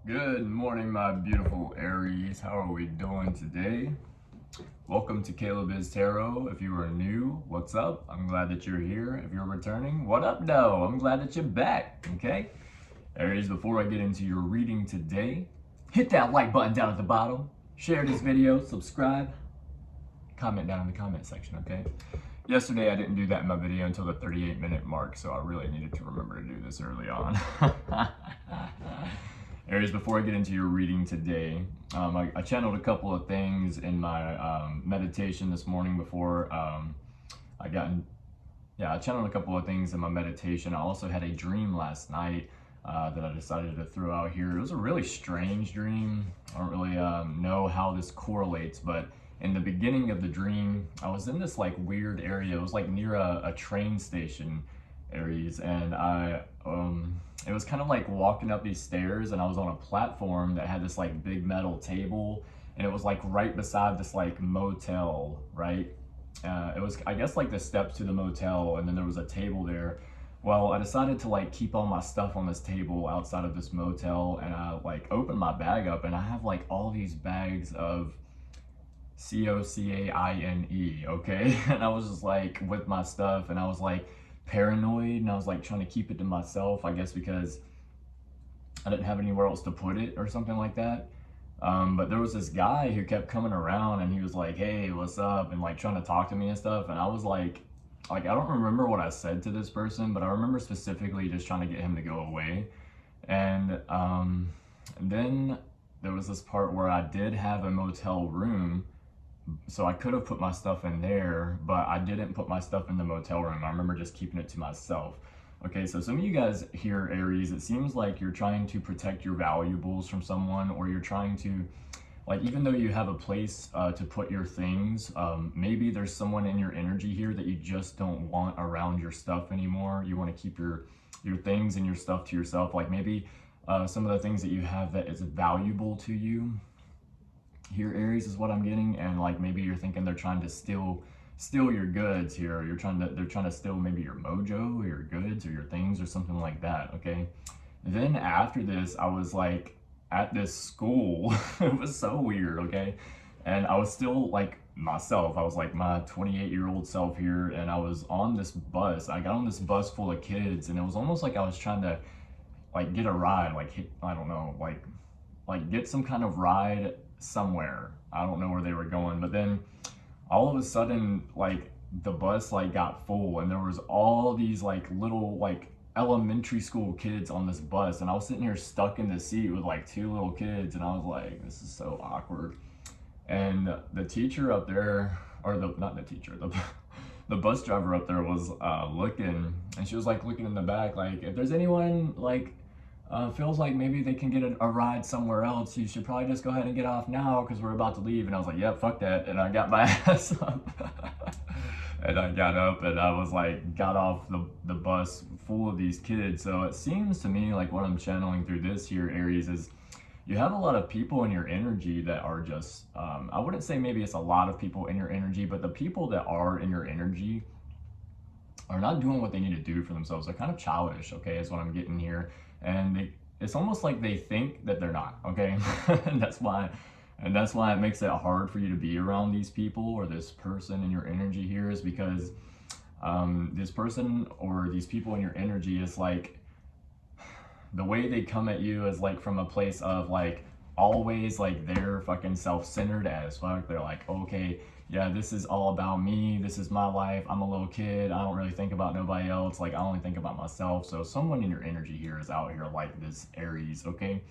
Good morning, my beautiful Aries. How are we doing today? Welcome to Caleb is Tarot. If you are new, what's up? I'm glad that you're here. If you're returning, what up, though? I'm glad that you're back, okay? Aries, before I get into your reading today, hit that like button down at the bottom, share this video, subscribe, comment down in the comment section, okay? Yesterday, I didn't do that in my video until the 38-minute mark, so I really needed to remember to do this early on. Aries, before I get into your reading today, I channeled a couple of things in my meditation this morning before I channeled a couple of things in my meditation. I also had a dream last night that I decided to throw out here. It was a really strange dream. I don't really know how this correlates, but in the beginning of the dream, I was in this like weird area. It was like near a train station, Aries, and it was kind of like walking up these stairs, and I was on a platform that had this like big metal table, and it was like right beside this like motel, right? It was, I guess, like the steps to the motel, and then there was a table there. Well, I decided to like keep all my stuff on this table outside of this motel, and I like opened my bag up, and I have like all these bags of COCAINE, okay? And I was just like with my stuff, and I was like paranoid, and I was like trying to keep it to myself, I guess because I didn't have anywhere else to put it or something like that. But there was this guy who kept coming around, and he was like, hey, what's up, and like trying to talk to me and stuff, and I was like I don't remember what I said to this person, but I remember specifically just trying to get him to go away. And then there was this part where I did have a motel room, so I could have put my stuff in there, but I didn't put my stuff in the motel room. I remember just keeping it to myself. Okay, so some of you guys here, Aries, it seems like you're trying to protect your valuables from someone, or you're trying to, like, even though you have a place to put your things, maybe there's someone in your energy here that you just don't want around your stuff anymore. You want to keep your things and your stuff to yourself. Like maybe some of the things that you have that is valuable to you here, Aries, is what I'm getting. And like maybe you're thinking they're trying to steal your goods here, or they're trying to steal maybe your mojo or your goods or your things or something like that. Okay, and then after this, I was like at this school. It was so weird, okay? And I was still like myself. I was like my 28-year-old self here, and I was on this bus. I got on this bus full of kids, and it was almost like I was trying to like get a ride, like I don't know, like get some kind of ride somewhere. I don't know where they were going, but then all of a sudden, like the bus like got full, and there was all these like little like elementary school kids on this bus, and I was sitting here stuck in the seat with like two little kids, and I was like, this is so awkward. And the teacher up there, or not the teacher, the bus driver up there was looking, and she was like looking in the back, like if there's anyone like feels like maybe they can get a ride somewhere else, you should probably just go ahead and get off now because we're about to leave. And I was like, yep, fuck that. And I got my ass up. And I got up, and I was like, got off the bus full of these kids. So it seems to me like what I'm channeling through this here, Aries, is you have a lot of people in your energy that are just, I wouldn't say maybe it's a lot of people in your energy, but the people that are in your energy are not doing what they need to do for themselves. They're kind of childish, okay, is what I'm getting here. And it's almost like they think that they're not, okay? And that's why it makes it hard for you to be around these people or this person in your energy here, is because this person or these people in your energy is like, the way they come at you is like from a place of like always like they're fucking self-centered as fuck. They're like, okay, yeah, this is all about me, this is my life, I'm a little kid, I don't really think about nobody else, like I only think about myself. So someone in your energy here is out here like this, Aries, okay?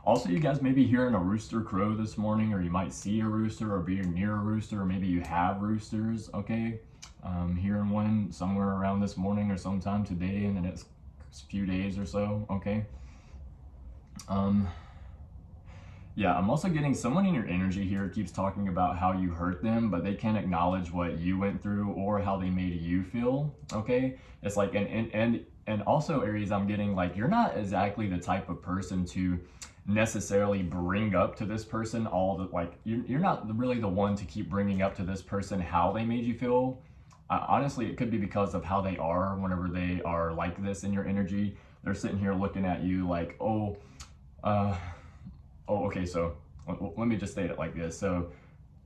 Also, you guys may be hearing a rooster crow this morning, or you might see a rooster or be near a rooster, or maybe you have roosters, okay? Hearing one somewhere around this morning or sometime today in the next few days or so, okay? Yeah, I'm also getting someone in your energy here keeps talking about how you hurt them, but they can't acknowledge what you went through or how they made you feel, okay? It's like, and also, Aries, I'm getting like, you're not exactly the type of person to necessarily bring up to this person all the, like, you're not really the one to keep bringing up to this person how they made you feel. Honestly, it could be because of how they are whenever they are like this in your energy. They're sitting here looking at you like, oh, Oh, okay, so let me just state it like this. So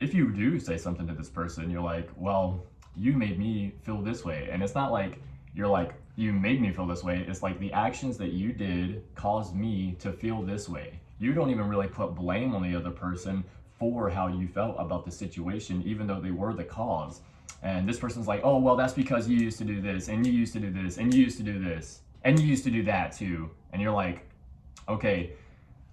if you do say something to this person, you're like, well, you made me feel this way. And it's not like you're like, you made me feel this way. It's like the actions that you did caused me to feel this way. You don't even really put blame on the other person for how you felt about the situation, even though they were the cause. And this person's like, oh, well, that's because you used to do this, and you used to do this, and you used to do this, and you used to do that too. And you're like, okay,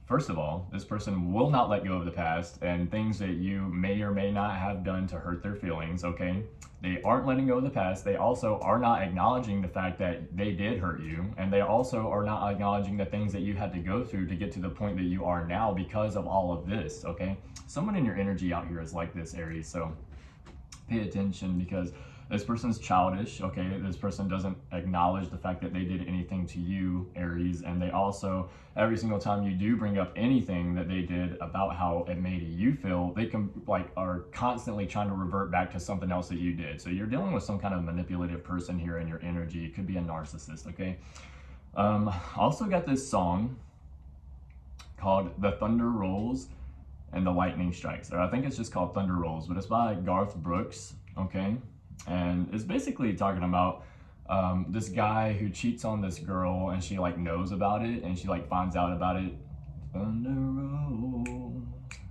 first of all, this person will not let go of the past and things that you may or may not have done to hurt their feelings, okay? They aren't letting go of the past. They also are not acknowledging the fact that they did hurt you. And they also are not acknowledging the things that you had to go through to get to the point that you are now because of all of this, okay? Someone in your energy out here is like this, Aries, so pay attention because this person's childish, okay? This person doesn't acknowledge the fact that they did anything to you, Aries, and they also, every single time you do bring up anything that they did about how it made you feel, they can are constantly trying to revert back to something else that you did. So you're dealing with some kind of manipulative person here in your energy. It could be a narcissist, okay? Also got this song called The Thunder Rolls and the Lightning Strikes, or I think it's just called Thunder Rolls, but it's by Garth Brooks, okay? And it's basically talking about this guy who cheats on this girl and she like knows about it and she like finds out about it. Thunder rolls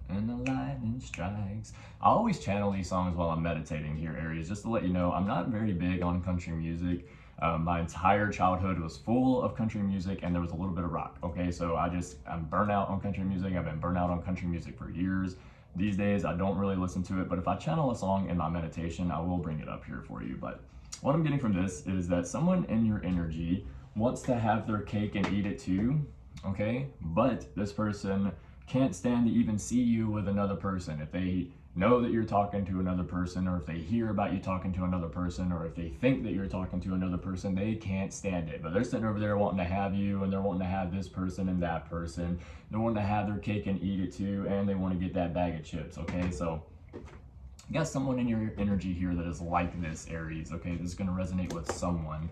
and the lightning strikes. I always channel these songs while I'm meditating here, Aries, just to let you know I'm not very big on country music. My entire childhood was full of country music and there was a little bit of rock, okay? So I'm burnt out on country music. I've been burnt out on country music for years. These days, I don't really listen to it, but if I channel a song in my meditation, I will bring it up here for you. But what I'm getting from this is that someone in your energy wants to have their cake and eat it too, okay? But this person can't stand to even see you with another person. If they know that you're talking to another person, or if they hear about you talking to another person, or if they think that you're talking to another person, they can't stand it. But they're sitting over there wanting to have you, and they're wanting to have this person and that person. They're wanting to have their cake and eat it too, and they want to get that bag of chips, okay? So you got someone in your energy here that is like this, Aries, okay? This is going to resonate with someone.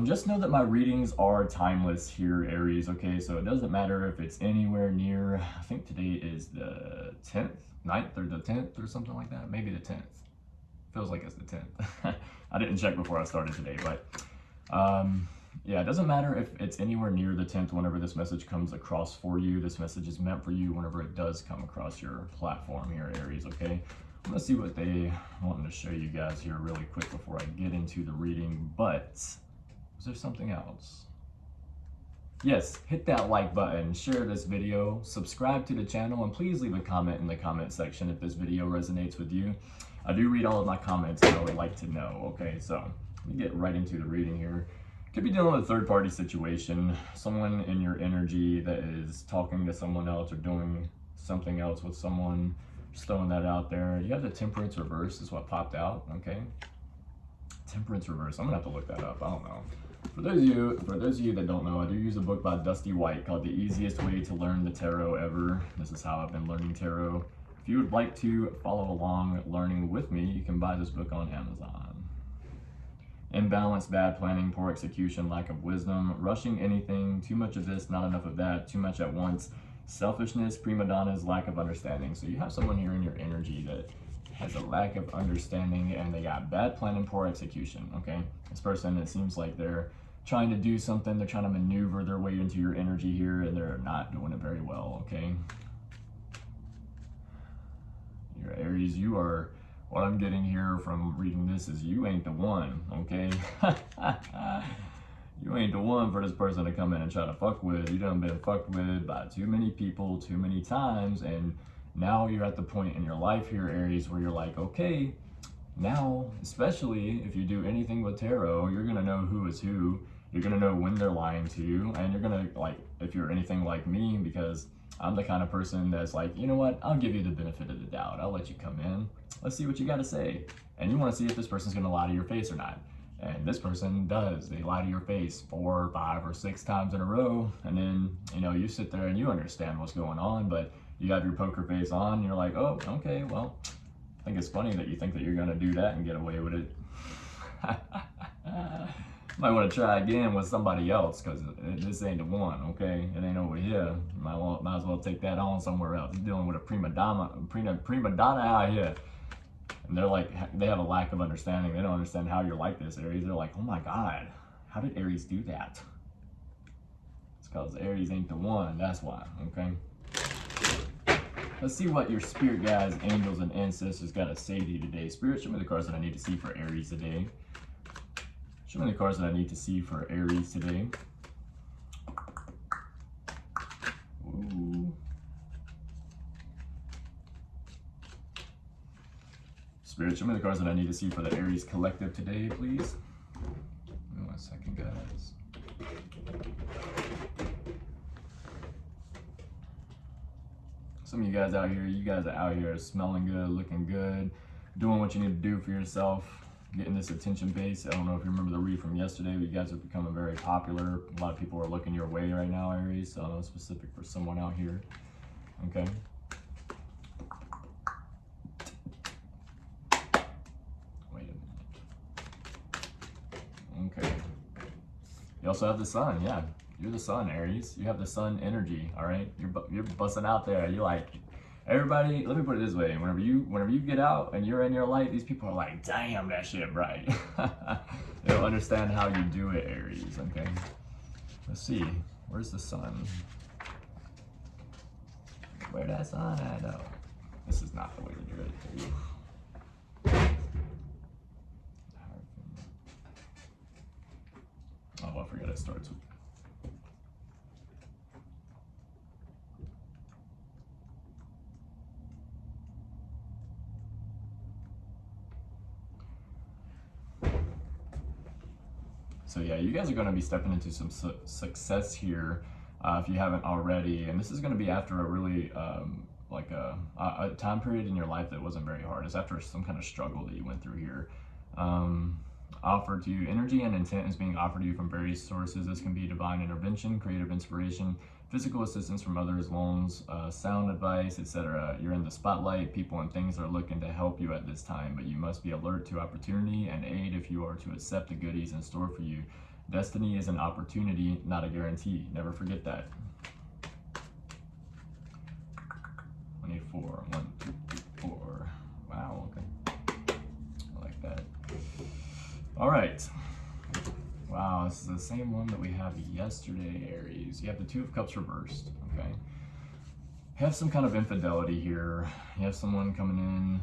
Just know that my readings are timeless here, Aries, okay? So it doesn't matter if it's anywhere near, I think today is the 10th, 9th or the 10th or something like that. Maybe the 10th. Feels like it's the 10th. I didn't check before I started today, but yeah, it doesn't matter if it's anywhere near the 10th whenever this message comes across for you. This message is meant for you whenever it does come across your platform here, Aries, okay? I'm gonna see what they want to show you guys here really quick before I get into the reading, but is there something else? Yes, hit that like button, share this video, subscribe to the channel, and please leave a comment in the comment section if this video resonates with you. I do read all of my comments and I would like to know, okay? So let me get right into the reading here. Could be dealing with a third-party situation, someone in your energy that is talking to someone else or doing something else with someone, just throwing that out there. You have the Temperance reverse is what popped out, okay? Temperance reverse, I'm gonna have to look that up, I don't know. For those of you that don't know, I do use a book by Dusty White called The Easiest Way to Learn the Tarot Ever. This is how I've been learning tarot. If you would like to follow along learning with me, you can buy this book on Amazon. Imbalance, bad planning, poor execution, lack of wisdom, rushing anything, too much of this, not enough of that, too much at once, selfishness, prima donnas, lack of understanding. So you have someone here in your energy that has a lack of understanding and they got bad planning, poor execution, okay? This person, it seems like they're trying to do something, they're trying to maneuver their way into your energy here and they're not doing it very well, okay? Your Aries, you are, what I'm getting here from reading this is you ain't the one, okay? You ain't the one for this person to come in and try to fuck with. You done been fucked with by too many people, too many times, and now you're at the point in your life here, Aries, where you're like, okay, now, especially if you do anything with tarot, you're gonna know who is who. You're gonna know when they're lying to you, and you're gonna, like, if you're anything like me, because I'm the kind of person that's like, you know what, I'll give you the benefit of the doubt. I'll let you come in. Let's see what you gotta say. And you wanna see if this person's gonna lie to your face or not. And this person does. They lie to your face 4, 5, or 6 times in a row, and then, you know, you sit there and you understand what's going on, but you have your poker face on, and you're like, oh, okay, well, I think it's funny that you think that you're gonna do that and get away with it. Might want to try again with somebody else, because this ain't the one, okay? It ain't over here. Might as well take that on somewhere else. You're dealing with a prima donna out here. And they're like, they have a lack of understanding. They don't understand how you're like this, Aries. They're like, oh my God, how did Aries do that? It's because Aries ain't the one, that's why, okay? Let's see what your spirit guides, angels, and ancestors got to say to you today. Spirit, show me the cards that I need to see for Aries today. Show me the cards that I need to see for Aries today. Ooh. Spirit, show me the cards that I need to see for the Aries collective today, please. Give me 1 second, guys. Some of you guys out here, are out here smelling good, looking good, doing what you need to do for yourself, getting this attention base. I don't know if you remember the read from yesterday, but you guys are becoming very popular. A lot of people are looking your way right now, Aries, so I know it's specific for someone out here, okay? Wait a minute. Okay. You also have the sun, yeah. You're the sun, Aries. You have the sun energy, all right? You're busting out there. You're like, everybody, let me put it this way. Whenever you get out and you're in your light, these people are like, damn, that shit bright. They don't understand how you do it, Aries, okay? Let's see. Where's the sun? Where that sun at, though? This is not the way to do it. Oh, I forgot it starts with. So yeah, you guys are going to be stepping into some success here if you haven't already. And this is going to be after a really like a time period in your life that wasn't very hard. It's after some kind of struggle that you went through here. Offered to you, energy and intent is being offered to you from various sources. This can be divine intervention, creative inspiration, physical assistance from others, loans, sound advice, etc. You're in the spotlight. People and things are looking to help you at this time, but you must be alert to opportunity and aid if you are to accept the goodies in store for you. Destiny is an opportunity, not a guarantee. Never forget that. 24, 1, 2, 3, 4. Wow, okay. I like that. All right. Wow, this is the same one that we had yesterday, Aries. You have the Two of Cups reversed, okay? You have some kind of infidelity here. You have someone coming in,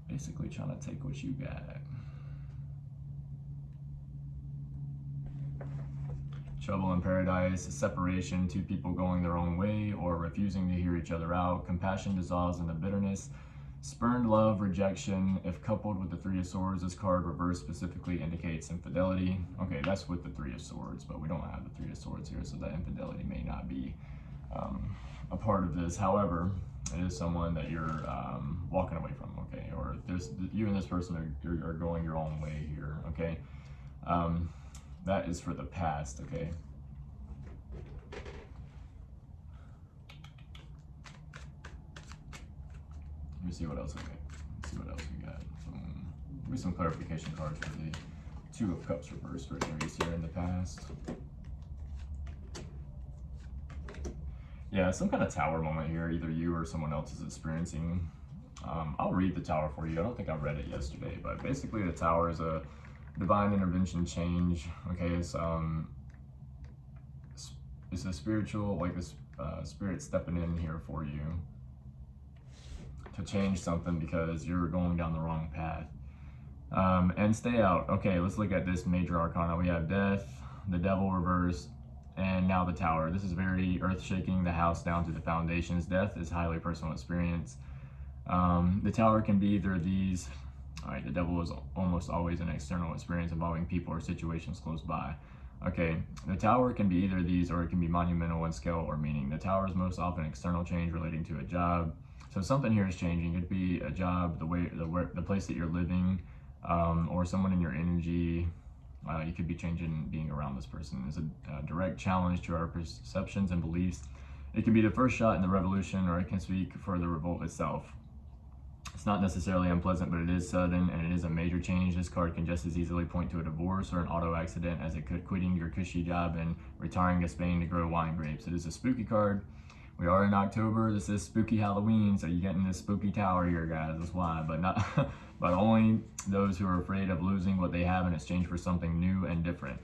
basically trying to take what you got. Trouble in paradise, separation, two people going their own way or refusing to hear each other out. Compassion dissolves into bitterness. Spurned love, rejection. If coupled with the Three of Swords, this card reverse specifically indicates infidelity. Okay, that's with the Three of Swords, but we don't have the Three of Swords here, so that infidelity may not be a part of this. However, it is someone that you're walking away from, okay? Or you and this person are going your own way here, okay? That is for the past, okay? Let me see what else we got. Let's see what else we got. Give me some clarification cards for the Two of Cups reversed for Aries here in the past. Yeah, some kind of tower moment here. Either you or someone else is experiencing. I'll read the tower for you. I don't think I read it yesterday, but basically the tower is a divine intervention change. Okay, it's a spiritual, like a spirit stepping in here for you to change something because you're going down the wrong path. And stay out. Okay, let's look at this major arcana. We have death, the devil reversed, and now the tower. This is very earth-shaking, the house down to the foundations. Death is highly personal experience. The tower can be either of these. All right, the devil is almost always an external experience involving people or situations close by. Okay, the tower can be either of these, or it can be monumental in scale or meaning. The tower is most often external change relating to a job. So something here is changing. It could be a job, the place that you're living, or someone in your energy. You could be changing being around this person. It's a direct challenge to our perceptions and beliefs. It can be the first shot in the revolution, or it can speak for the revolt itself. It's not necessarily unpleasant, but it is sudden and it is a major change. This card can just as easily point to a divorce or an auto accident as it could quitting your cushy job and retiring to Spain to grow wine grapes. It is a spooky card. We are in October. This is spooky Halloween, so you get in this spooky tower here, guys. That's why. But not, but only those who are afraid of losing what they have in exchange for something new and different.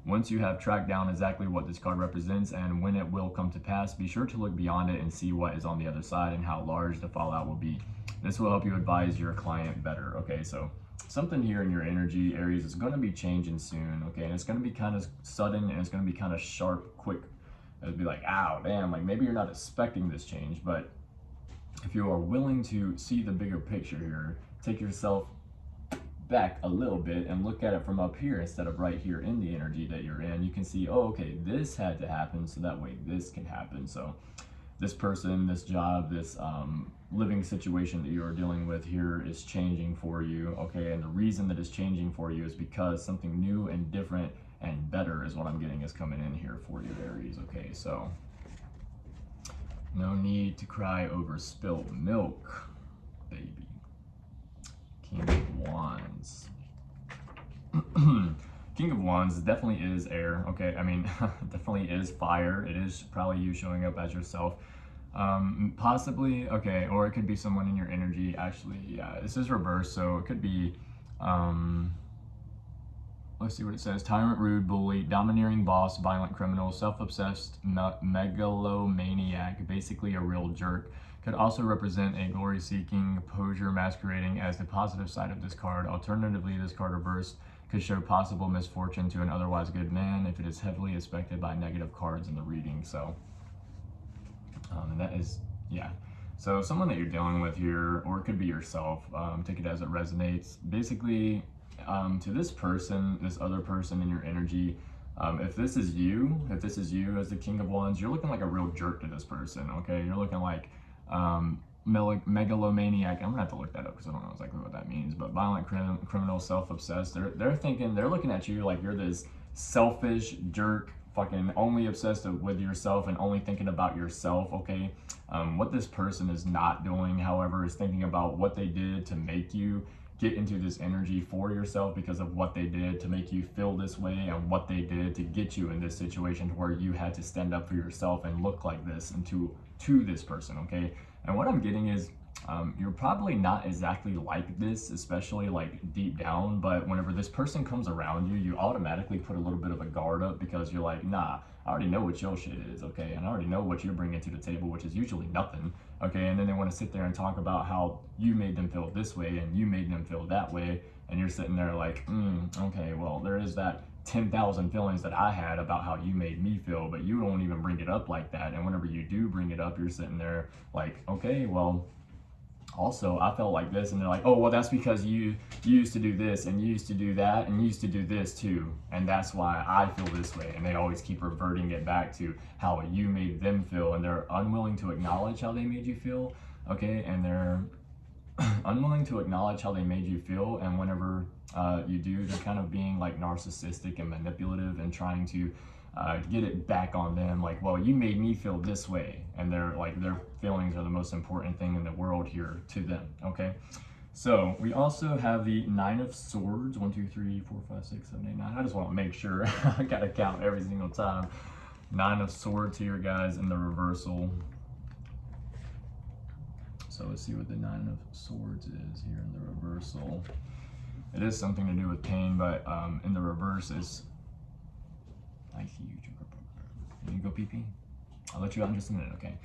Once you have tracked down exactly what this card represents and when it will come to pass, be sure to look beyond it and see what is on the other side and how large the fallout will be. This will help you advise your client better. Okay, so something here in your energy, Aries, is going to be changing soon. Okay, and it's going to be kind of sudden and it's going to be kind of sharp, quick. It'll be like, ow, damn, like maybe you're not expecting this change, but if you are willing to see the bigger picture here, take yourself back a little bit and look at it from up here instead of right here in the energy that you're in, you can see, oh, okay, this had to happen so that way this can happen. So this person, this job, this living situation that you are dealing with here is changing for you, okay? And the reason that it's changing for you is because something new and different and better is what I'm getting is coming in here for you, Aries, okay? So no need to cry over spilt milk, baby. King of Wands. King of Wands definitely is air, okay? I mean, definitely is fire. It is probably you showing up as yourself. Possibly, okay, or it could be someone in your energy. Actually, yeah, this is reversed, so it could be, let's see what it says. Tyrant, rude, bully, domineering boss, violent criminal, self-obsessed, megalomaniac, basically a real jerk. Could also represent a glory-seeking poseur masquerading as the positive side of this card. Alternatively, this card reversed could show possible misfortune to an otherwise good man if it is heavily affected by negative cards in the reading. So, and that is, yeah. So someone that you're dealing with here, or it could be yourself, take it as it resonates. Basically, to this person, this other person in your energy, if this is you as the King of Wands, you're looking like a real jerk to this person, okay? You're looking like megalomaniac. I'm gonna have to look that up because I don't know exactly what that means, but violent criminal, self-obsessed. They're looking at you like you're this selfish jerk, fucking only obsessed with yourself and only thinking about yourself, okay? What this person is not doing, however, is thinking about what they did to make you get into this energy for yourself because of what they did to make you feel this way and what they did to get you in this situation to where you had to stand up for yourself and look like this and to this person, okay? And what I'm getting is you're probably not exactly like this, especially like deep down, but whenever this person comes around you, you automatically put a little bit of a guard up because you're like, nah, I already know what your shit is, okay? And I already know what you're bringing to the table, which is usually nothing, okay? And then they want to sit there and talk about how you made them feel this way and you made them feel that way, and you're sitting there like, okay, well, there is that 10,000 feelings that I had about how you made me feel, but you don't even bring it up like that. And whenever you do bring it up, you're sitting there like, okay, well, also I felt like this. And they're like, oh, well, that's because you used to do this and you used to do that and you used to do this too, and that's why I feel this way. And they always keep reverting it back to how you made them feel, and they're unwilling to acknowledge how they made you feel, okay? And they're unwilling to acknowledge how they made you feel, and whenever you do, they're kind of being like narcissistic and manipulative and trying to get it back on them, like, well, you made me feel this way, and they're like, their feelings are the most important thing in the world here to them, okay? So we also have the Nine of Swords. 1, 2, 3, 4, 5, 6, 7, 8, 9. I just want to make sure I gotta count every single time. Nine of Swords here, guys, in the reversal. So let's see what the Nine of Swords is here in the reversal. It is something to do with pain, but in the reverse is, I see you. Can you go pee-pee? I'll let you out in just a minute, okay?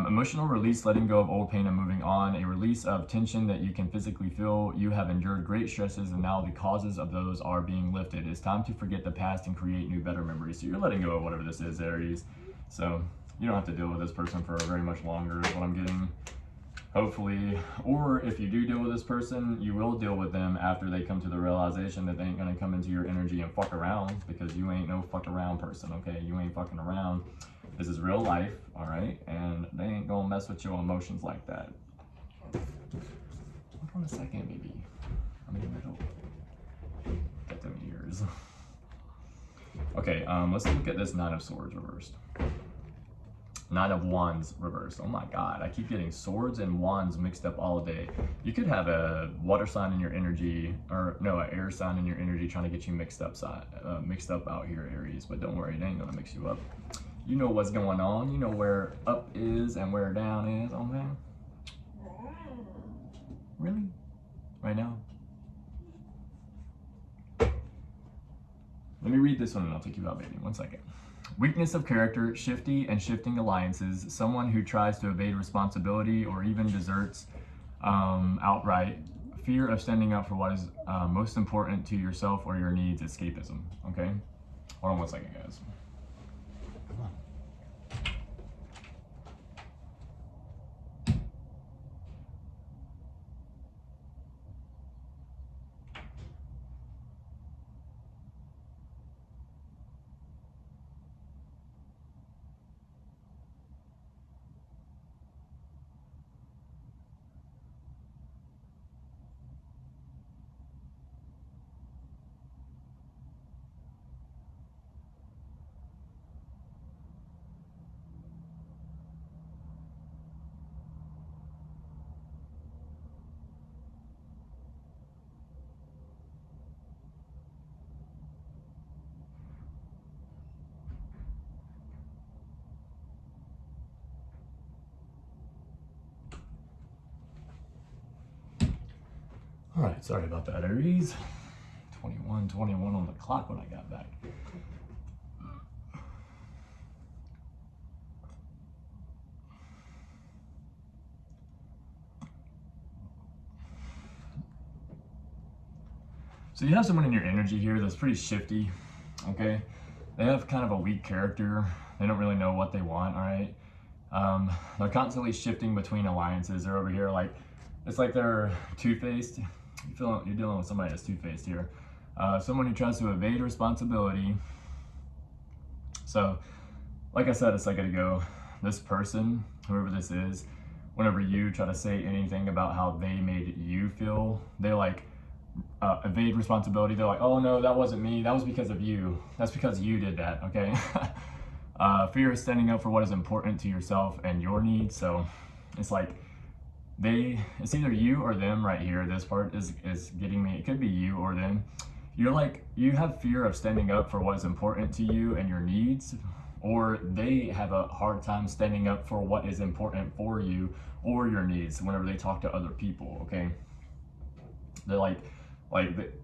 Emotional release, letting go of old pain and moving on. A release of tension that you can physically feel. You have endured great stresses and now the causes of those are being lifted. It's time to forget the past and create new, better memories. So you're letting go of whatever this is, Aries. So you don't have to deal with this person for very much longer is what I'm getting. Hopefully, or if you do deal with this person, you will deal with them after they come to the realization that they ain't gonna come into your energy and fuck around, because you ain't no fuck around person, okay? You ain't fucking around. This is real life, all right? And they ain't gonna mess with your emotions like that. Hold on a second, baby. I'm in the middle. Get them ears. Okay, let's look at this Nine of Swords reversed. Nine of Wands reversed. Oh my God, I keep getting swords and wands mixed up all day. You could have a water sign in your energy, or no, an air sign in your energy trying to get you mixed up out here, Aries. But don't worry, it ain't gonna mix you up. You know what's going on. You know where up is and where down is. Oh man. Really? Right now? Let me read this one and I'll take you out, baby. 1 second. Weakness of character, shifty and shifting alliances, someone who tries to evade responsibility or even deserts outright, fear of standing up for what is most important to yourself or your needs, escapism, okay? Hold on 1 second, guys. Come on. All right, sorry about that, Aries. 21 on the clock when I got back. So you have someone in your energy here that's pretty shifty, okay? They have kind of a weak character. They don't really know what they want, all right? They're constantly shifting between alliances. They're over here like, it's like they're two-faced. You're dealing with somebody that's two-faced here. Someone who tries to evade responsibility. So, like I said a second ago, this person, whoever this is, whenever you try to say anything about how they made you feel, they like evade responsibility. They're like, oh no, that wasn't me. That was because of you. That's because you did that, okay? Fear is standing up for what is important to yourself and your needs. So it's like, it's either you or them right here. This part is getting me. It could be you or them. You're like, you have fear of standing up for what is important to you and your needs, or they have a hard time standing up for what is important for you or your needs whenever they talk to other people, okay? They're like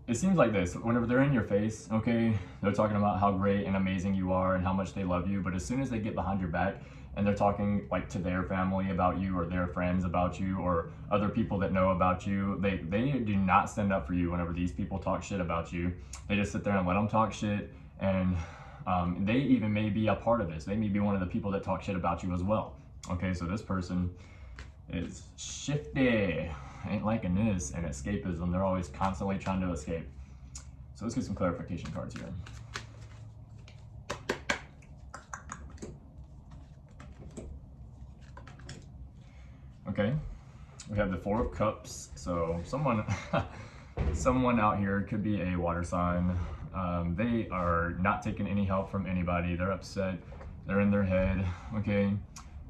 it seems like this, whenever they're in your face, okay, they're talking about how great and amazing you are and how much they love you, but as soon as they get behind your back and they're talking like to their family about you or their friends about you or other people that know about you, they do not stand up for you whenever these people talk shit about you. They just sit there and let them talk shit, and they even may be a part of this. They may be one of the people that talk shit about you as well. Okay, so this person is shifty. Ain't liking this, and escapism. They're always constantly trying to escape. So let's get some clarification cards here. Okay, we have the Four of Cups. So someone out here could be a water sign. They are not taking any help from anybody. They're upset. They're in their head. Okay.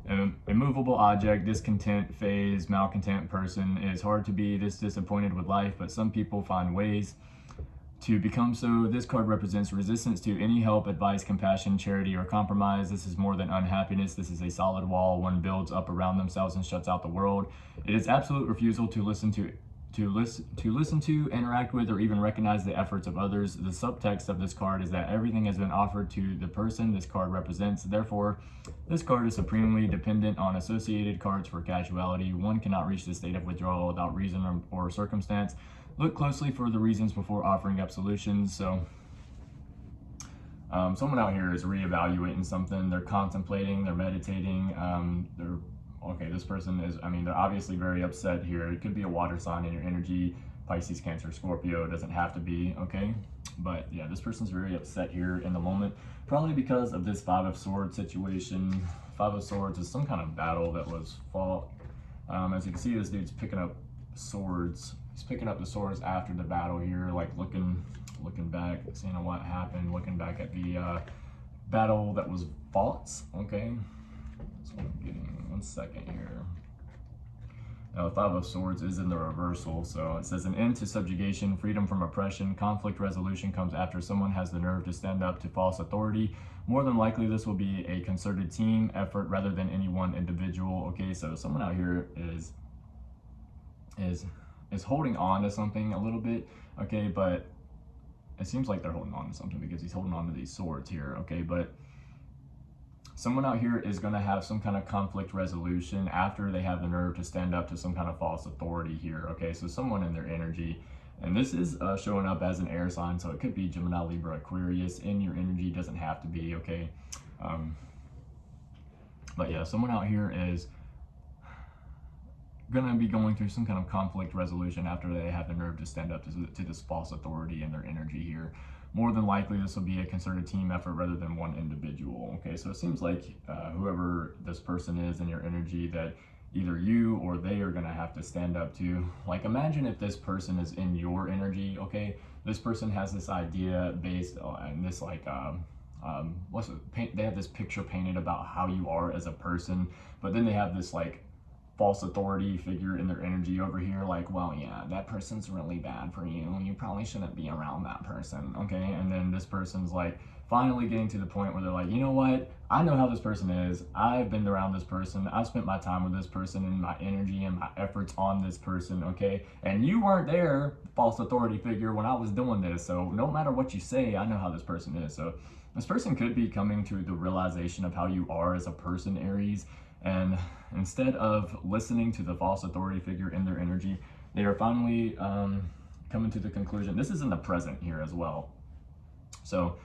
An immovable object, discontent, phase, malcontent person. It is hard to be this disappointed with life, but some people find ways to become so. This card represents resistance to any help, advice, compassion, charity, or compromise. This is more than unhappiness. This is a solid wall one builds up around themselves and shuts out the world. It is absolute refusal to listen to, interact with, or even recognize the efforts of others. The subtext of this card is that everything has been offered to the person this card represents. Therefore, this card is supremely dependent on associated cards for casuality. One cannot reach this state of withdrawal without reason or circumstance. Look closely for the reasons before offering up solutions. So, someone out here is reevaluating something. They're contemplating, they're meditating, okay, this person is, they're obviously very upset here. It could be a water sign in your energy, Pisces, Cancer, Scorpio. It doesn't have to be, okay? But yeah, this person's very upset here in the moment, probably because of this Five of Swords situation. Five of Swords is some kind of battle that was fought. As you can see, this dude's picking up swords. He's picking up the swords after the battle here, like looking back, seeing what happened, looking back at the battle that was fought, okay? So second here. Now, the Five of Swords is in the reversal, so it says an end to subjugation, freedom from oppression, conflict resolution comes after someone has the nerve to stand up to false authority. More than likely, this will be a concerted team effort rather than any one individual. Okay, so someone out here is holding on to something a little bit, okay, but it seems like they're holding on to something because he's holding on to these swords here, okay, but someone out here is going to have some kind of conflict resolution after they have the nerve to stand up to some kind of false authority here, okay, so someone in their energy, and this is showing up as an air sign, so it could be Gemini, Libra, Aquarius in your energy, doesn't have to be, okay, but yeah, someone out here is going to be going through some kind of conflict resolution after they have the nerve to stand up to this false authority in their energy here. More than likely, this will be a concerted team effort rather than one individual. Okay, so it seems like whoever this person is in your energy, that either you or they are going to have to stand up to. Like, imagine if this person is in your energy, okay? This person has this idea based on this, like, they have this picture painted about how you are as a person, but then they have this, like, false authority figure in their energy over here, like, well, yeah, that person's really bad for you, you probably shouldn't be around that person, okay? And then this person's like finally getting to the point where they're like, you know what, I know how this person is, I've been around this person, I've spent my time with this person and my energy and my efforts on this person, okay? And you weren't there, false authority figure, when I was doing this, so no matter what you say, I know how this person is. So this person could be coming to the realization of how you are as a person, Aries, and instead of listening to the false authority figure in their energy, they are finally coming to the conclusion. This is in the present here as well. So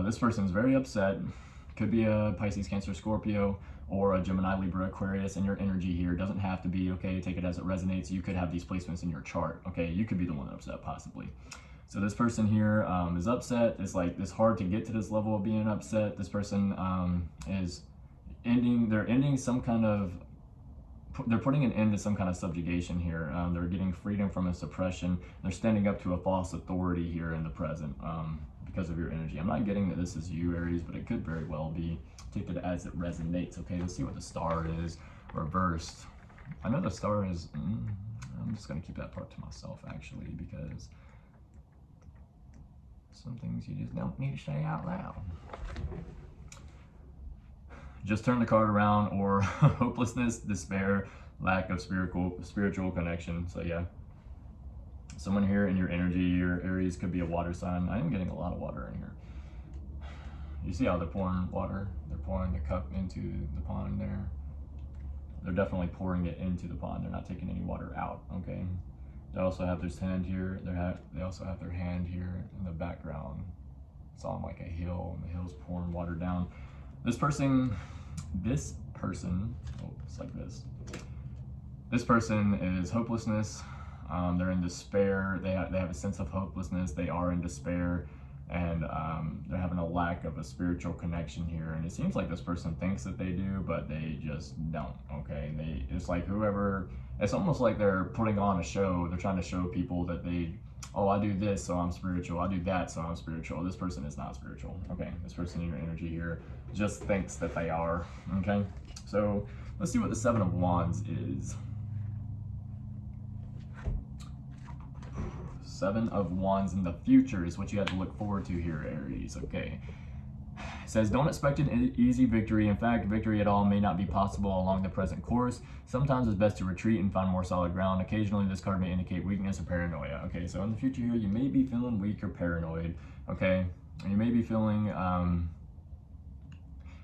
this person's very upset. Could be a Pisces, Cancer, Scorpio, or a Gemini, Libra, Aquarius in your energy here. Doesn't have to be, okay? Take it as it resonates. You could have these placements in your chart, okay? You could be the one upset, possibly. So this person here is upset. It's like, it's hard to get to this level of being upset. This person is ending some kind of, they're putting an end to some kind of subjugation here. They're getting freedom from a suppression. They're standing up to a false authority here in the present because of your energy. I'm not getting that this is you, Aries, but it could very well be. Take it as it resonates. Okay, let's see what the star is reversed. I know the star is, I'm just going to keep that part to myself, actually, because some things you just don't need to say out loud. Just turn the card around, or hopelessness, despair, lack of spiritual connection. So yeah, someone here in your energy, your Aries, could be a water sign. I am getting a lot of water in here. You see how they're pouring water? They're pouring the cup into the pond there. They're definitely pouring it into the pond. They're not taking any water out, okay? They also have their hand here. They also have their hand here in the background. It's on like a hill, and the hill's pouring water down. This person, oh, it's like this. This person is hopelessness. They're in despair. They have a sense of hopelessness. They are in despair, and they're having a lack of a spiritual connection here. And it seems like this person thinks that they do, but they just don't, okay? It's like it's almost like they're putting on a show. They're trying to show people that oh, I do this, so I'm spiritual. I do that, so I'm spiritual. This person is not spiritual, okay? This person in your energy here just thinks that they are, okay? So let's see what the Seven of Wands is. Seven of Wands in the future is what you have to look forward to here, Aries, okay? It says, don't expect an easy victory. In fact, victory at all may not be possible along the present course. Sometimes it's best to retreat and find more solid ground. Occasionally, this card may indicate weakness or paranoia. Okay, so in the future here, you may be feeling weak or paranoid, okay? And you may be feeling,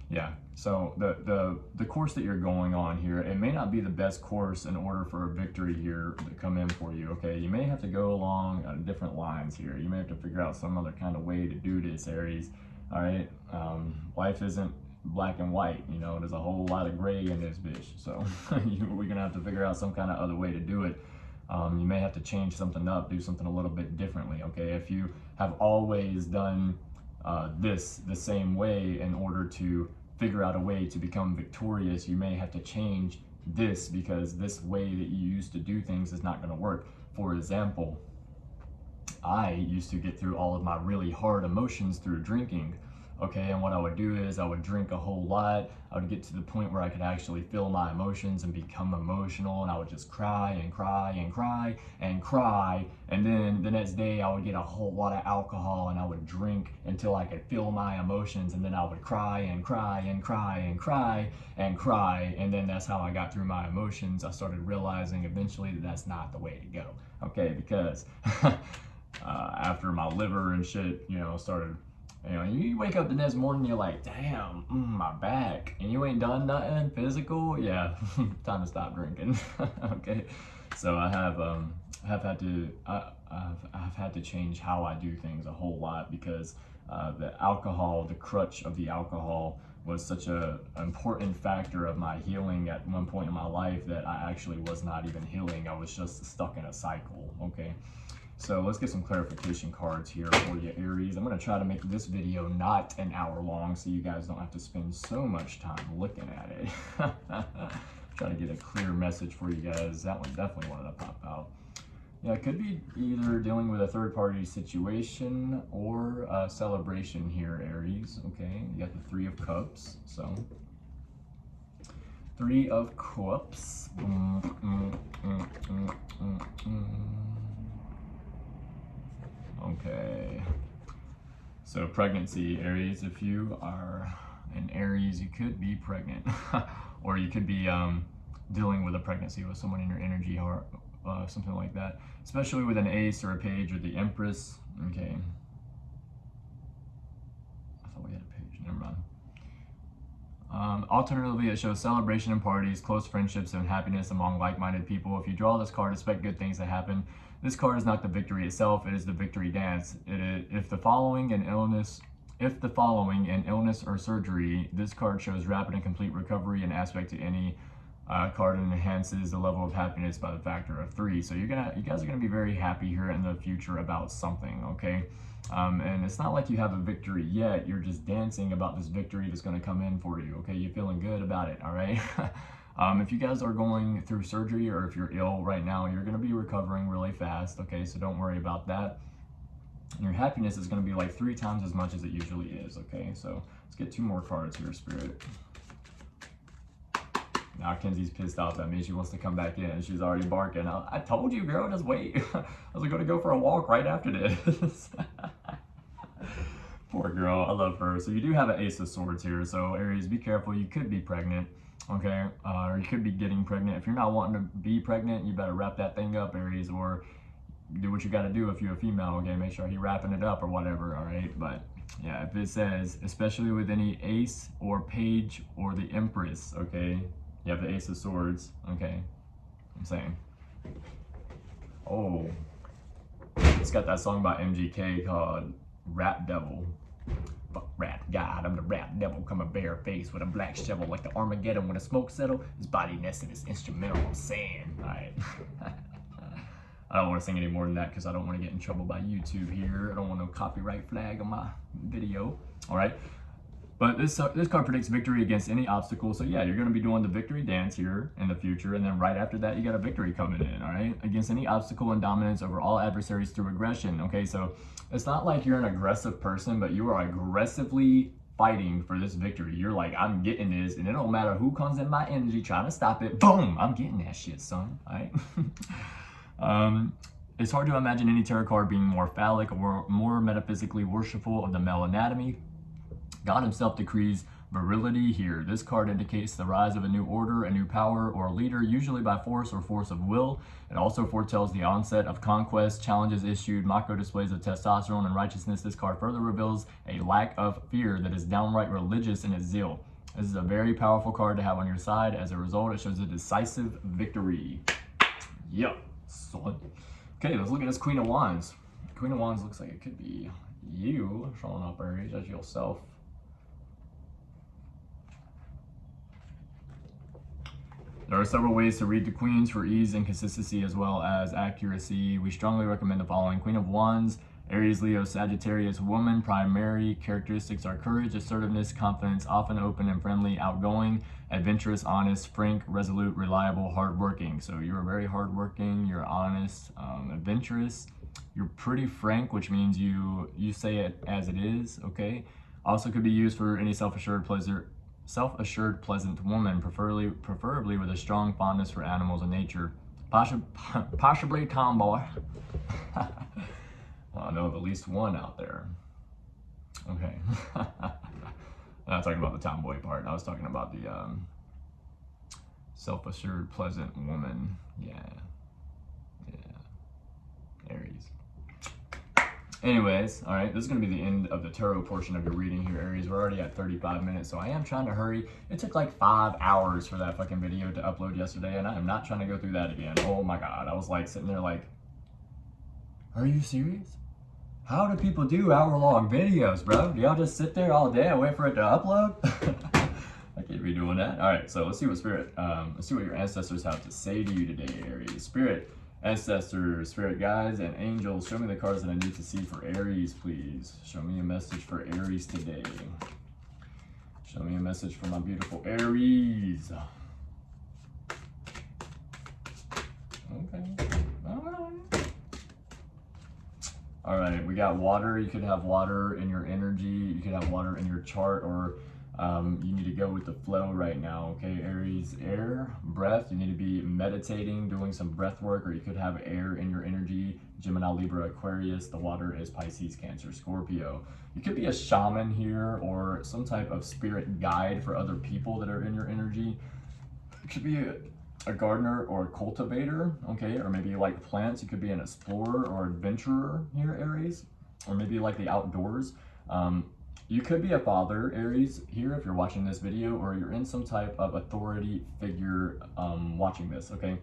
yeah. So the course that you're going on here, it may not be the best course in order for a victory here to come in for you, okay? You may have to go along different lines here. You may have to figure out some other kind of way to do this, Aries. All right, life isn't black and white, you know, there's a whole lot of gray in this bitch. So we're gonna have to figure out some kind of other way to do it. You may have to change something up, do something a little bit differently, okay? If you have always done this the same way in order to figure out a way to become victorious, you may have to change this because this way that you used to do things is not gonna work. For example, I used to get through all of my really hard emotions through drinking. okay? And what I would do is I would drink a whole lot. I would get to the point where I could actually feel my emotions and become emotional, and I would just cry and cry and cry and cry. And then the next day I would get a whole lot of alcohol and I would drink until I could feel my emotions, and then I would cry and cry and cry and cry and cry. And then that's how I got through my emotions. I started realizing eventually that that's not the way to go, okay? Because after my liver and shit, you know, started, you know, you wake up the next morning, you're like, damn, my back, and you ain't done nothing physical. Yeah, time to stop drinking. Okay, so I've had to change how I do things a whole lot, because the alcohol, the crutch of the alcohol, was such a important factor of my healing at one point in my life that I actually was not even healing. I was just stuck in a cycle. Okay. So let's get some clarification cards here for you, Aries. I'm going to try to make this video not an hour long so you guys don't have to spend so much time looking at it. Try to get a clear message for you guys. That one definitely wanted to pop out. Yeah, it could be either dealing with a third-party situation or a celebration here, Aries. Okay, you got the Three of Cups. So, Three of Cups. Okay, so pregnancy, Aries. If you are an Aries, you could be pregnant, or you could be dealing with a pregnancy with someone in your energy, or something like that, especially with an ace or a page or the Empress. Okay, I thought we had a page, never mind. Alternatively, it shows celebration and parties, close friendships, and happiness among like-minded people. If you draw this card, expect good things to happen. This card is not the victory itself; it is the victory dance. If the following in illness or surgery, this card shows rapid and complete recovery. An aspect to any card enhances the level of happiness by the factor of 3. So you guys are gonna be very happy here in the future about something. Okay. And it's not like you have a victory yet. You're just dancing about this victory that's going to come in for you. Okay, you're feeling good about it. All right. If you guys are going through surgery, or if you're ill right now, you're going to be recovering really fast. Okay, so don't worry about that. And your happiness is going to be like 3 times as much as it usually is. Okay, so let's get 2 more cards here, Spirit. Now Kenzie's pissed off at me. She wants to come back in. She's already barking. I told you, girl, just wait. I was going to go for a walk right after this. Poor girl. I love her. So you do have an Ace of Swords here. So Aries, be careful. You could be pregnant. Okay. Or you could be getting pregnant. If you're not wanting to be pregnant, you better wrap that thing up, Aries, or do what you got to do if you're a female. Okay. Make sure you're wrapping it up or whatever. All right. But yeah, if it says, especially with any Ace or Page or the Empress, okay, you have the Ace of Swords, okay, I'm saying. Oh, it's got that song by MGK called Rap Devil. Fuck rap God, I'm the rap devil, coming bare-faced with a black shovel like the Armageddon. When the smoke settle, his body nested his instrumental, I'm saying. All right. I don't want to sing any more than that because I don't want to get in trouble by YouTube here. I don't want no copyright flag on my video. All right. But this card predicts victory against any obstacle. So yeah, you're going to be doing the victory dance here in the future. And then right after that, you got a victory coming in, all right? Against any obstacle and dominance over all adversaries through aggression. Okay, so it's not like you're an aggressive person, but you are aggressively fighting for this victory. You're like, I'm getting this, and it don't matter who comes in my energy trying to stop it. Boom, I'm getting that shit, son, all right? It's hard to imagine any tarot card being more phallic or more metaphysically worshipful of the male anatomy. God himself decrees virility here. This card indicates the rise of a new order, a new power, or a leader, usually by force or force of will. It also foretells the onset of conquest, challenges issued, macro displays of testosterone and righteousness. This card further reveals a lack of fear that is downright religious in its zeal. This is a very powerful card to have on your side. As a result, it shows a decisive victory. Yep, son. Okay, let's look at this Queen of Wands. Queen of Wands looks like it could be you showing up, Aries, as yourself. There are several ways to read the Queens for ease and consistency as well as accuracy. We strongly recommend the following. Queen of Wands, Aries, Leo, Sagittarius, woman. Primary characteristics are courage, assertiveness, confidence, often open and friendly, outgoing, adventurous, honest, frank, resolute, reliable, hardworking. So you're very hardworking, you're honest, adventurous. You're pretty frank, which means you say it as it is, okay? Also could be used for any self-assured, pleasant woman, preferably with a strong fondness for animals and nature. Possibly tomboy. Well, I know of at least one out there. Okay. I'm not talking about the tomboy part. I was talking about the self-assured, pleasant woman. Yeah. Aries. Anyways, all right, this is going to be the end of the tarot portion of your reading here, Aries. We're already at 35 minutes, so I am trying to hurry. It took like 5 hours for that fucking video to upload yesterday, and I am not trying to go through that again. Oh my God. I was like sitting there like, are you serious? How do people do hour-long videos, bro? Do y'all just sit there all day and wait for it to upload? I can't be doing that. All right, so let's see what let's see what your ancestors have to say to you today, Aries. Spirit, ancestors, spirit guides, and angels, show me the cards that I need to see for Aries, please. Show me a message for Aries today. Show me a message for my beautiful Aries. Okay. All right, we got water. You could have water in your energy. You could have water in your chart, or you need to go with the flow right now, okay? Aries, air, breath. You need to be meditating, doing some breath work, or you could have air in your energy. Gemini, Libra, Aquarius. The water is Pisces, Cancer, Scorpio. You could be a shaman here, or some type of spirit guide for other people that are in your energy. It could be a gardener or a cultivator, okay? Or maybe you like plants. You could be an explorer or adventurer here, Aries. Or maybe you like the outdoors. You could be a father, Aries, here if you're watching this video, or you're in some type of authority figure watching this, okay?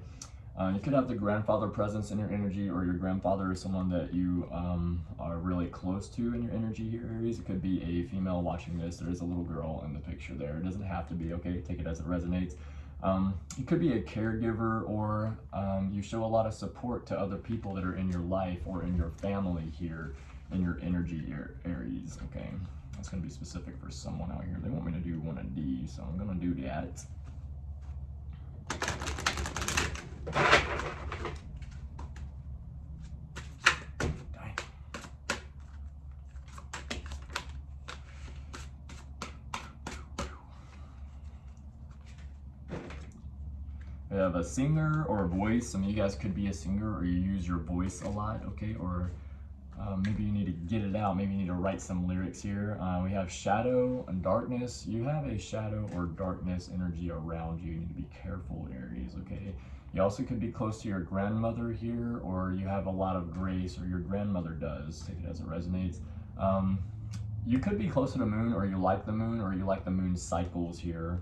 You could have the grandfather presence in your energy, or your grandfather is someone that you are really close to in your energy here, Aries. It could be a female watching this. There is a little girl in the picture there. It doesn't have to be, okay? Take it as it resonates. You could be a caregiver, or you show a lot of support to other people that are in your life or in your family here in your energy, Aries, okay? That's going to be specific for someone out here. They want me to do one of these, so I'm going to do that. Dang. We have a singer or a voice. Some of you guys could be a singer, or you use your voice a lot, okay? Or maybe you need to get it out. Maybe you need to write some lyrics here. We have shadow and darkness. You have a shadow or darkness energy around you. You need to be careful, Aries, okay? You also could be close to your grandmother here, or you have a lot of grace, or your grandmother does. Take it as it resonates. You could be close to the moon, or you like the moon, or you like the moon cycles here.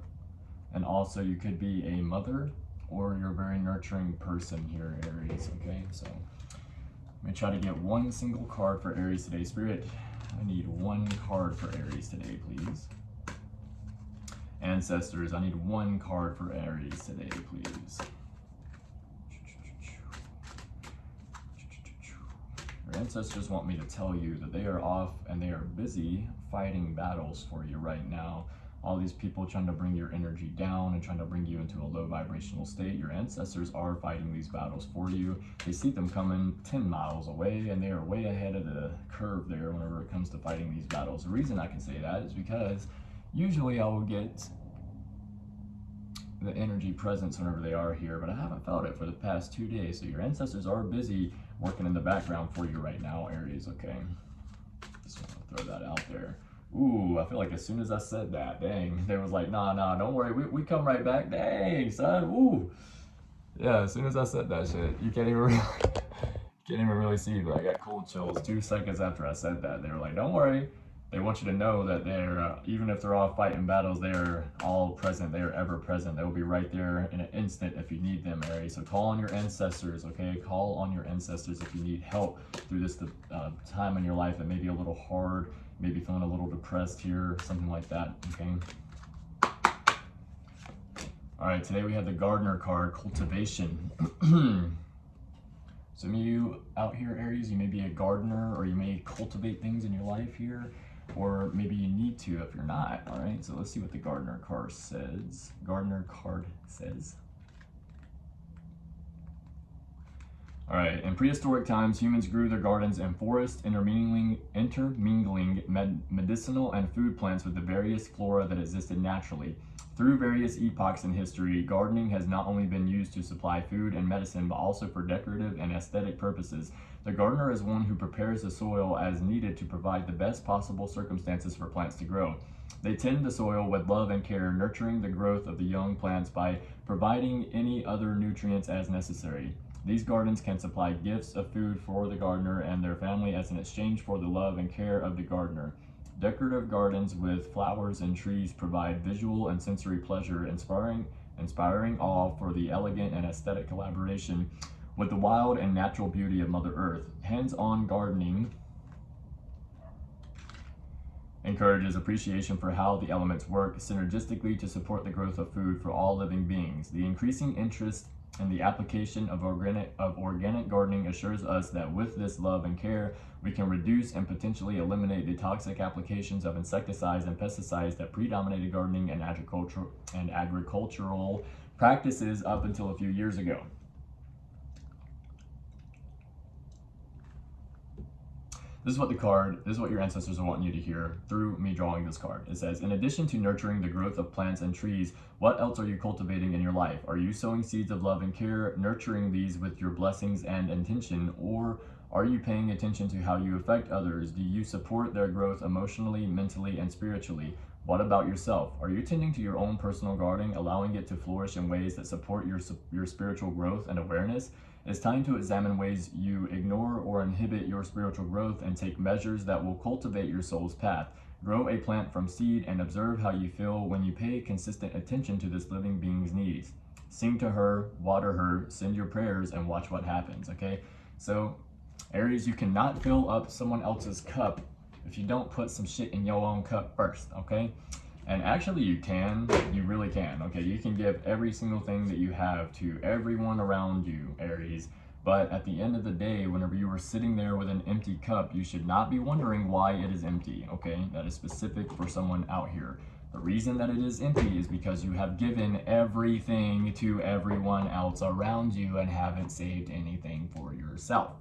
And also you could be a mother, or you're a very nurturing person here, Aries, okay? So let me try to get one single card for Aries today. Spirit, I need one card for Aries today, please. Ancestors, I need one card for Aries today, please. Your ancestors want me to tell you that they are off and they are busy fighting battles for you right now. All these people trying to bring your energy down and trying to bring you into a low vibrational state. Your ancestors are fighting these battles for you. They see them coming 10 miles away, and they are way ahead of the curve there whenever it comes to fighting these battles. The reason I can say that is because usually I will get the energy presence whenever they are here, but I haven't felt it for the past 2 days. So your ancestors are busy working in the background for you right now, Aries, okay? Just want to throw that out there. Ooh, I feel like as soon as I said that, dang, they was like, nah, don't worry, we come right back. Dang, son, ooh. Yeah, as soon as I said that shit, you can't even really see, but I got cold chills 2 seconds after I said that. They were like, don't worry. They want you to know that they're, even if they're all fighting battles, they're all present. They are ever present. They will be right there in an instant if you need them, Aries. So call on your ancestors, okay? Call on your ancestors if you need help through this time in your life that may be a little hard, maybe feeling a little depressed here, something like that, okay? All right, today we have the Gardener card, cultivation. Some of you out here, Aries, you may be a gardener, or you may cultivate things in your life here, or maybe you need to if you're not, all right? So let's see what the Gardener card says. Gardener card says, All right, in prehistoric times, humans grew their gardens in forests, intermingling medicinal and food plants with the various flora that existed naturally. Through various epochs in history, gardening has not only been used to supply food and medicine, but also for decorative and aesthetic purposes. The gardener is one who prepares the soil as needed to provide the best possible circumstances for plants to grow. They tend the soil with love and care, nurturing the growth of the young plants by providing any other nutrients as necessary. These gardens can supply gifts of food for the gardener and their family as an exchange for the love and care of the gardener. Decorative gardens with flowers and trees provide visual and sensory pleasure, inspiring awe for the elegant and aesthetic collaboration with the wild and natural beauty of Mother Earth. Hands-on gardening encourages appreciation for how the elements work synergistically to support the growth of food for all living beings. The increasing interest in the application of organic gardening assures us that with this love and care, we can reduce and potentially eliminate the toxic applications of insecticides and pesticides that predominated gardening and agricultural practices up until a few years ago. This is what your ancestors are wanting you to hear through me drawing this card. It says, in addition to nurturing the growth of plants and trees, what else are you cultivating in your life? Are you sowing seeds of love and care, nurturing these with your blessings and intention, or are you paying attention to how you affect others? Do you support their growth emotionally, mentally, and spiritually? What about yourself? Are you tending to your own personal gardening, allowing it to flourish in ways that support your spiritual growth and awareness? It's time to examine ways you ignore or inhibit your spiritual growth and take measures that will cultivate your soul's path. Grow a plant from seed and observe how you feel when you pay consistent attention to this living being's needs. Sing to her, water her, send your prayers, and watch what happens, okay? So, Aries, you cannot fill up someone else's cup if you don't put some shit in your own cup first, okay? And actually you really can, okay? You can give every single thing that you have to everyone around you, Aries. But at the end of the day, whenever you are sitting there with an empty cup, you should not be wondering why it is empty, okay? That is specific for someone out here. The reason that it is empty is because you have given everything to everyone else around you and haven't saved anything for yourself,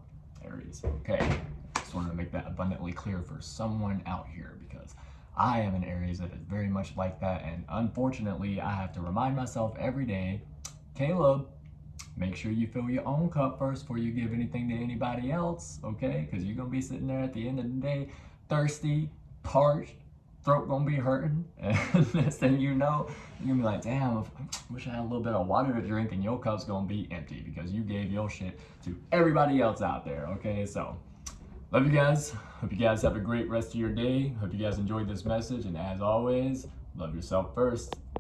Aries, okay? Just wanted to make that abundantly clear for someone out here, because I am an Aries that is very much like that, and unfortunately, I have to remind myself every day, Caleb, make sure you fill your own cup first before you give anything to anybody else, okay? Because you're going to be sitting there at the end of the day, thirsty, parched, throat going to be hurting, and next thing you know, you're going to be like, damn, I wish I had a little bit of water to drink, and your cup's going to be empty because you gave your shit to everybody else out there, okay? So, love you guys. Hope you guys have a great rest of your day. Hope you guys enjoyed this message. And as always, love yourself first.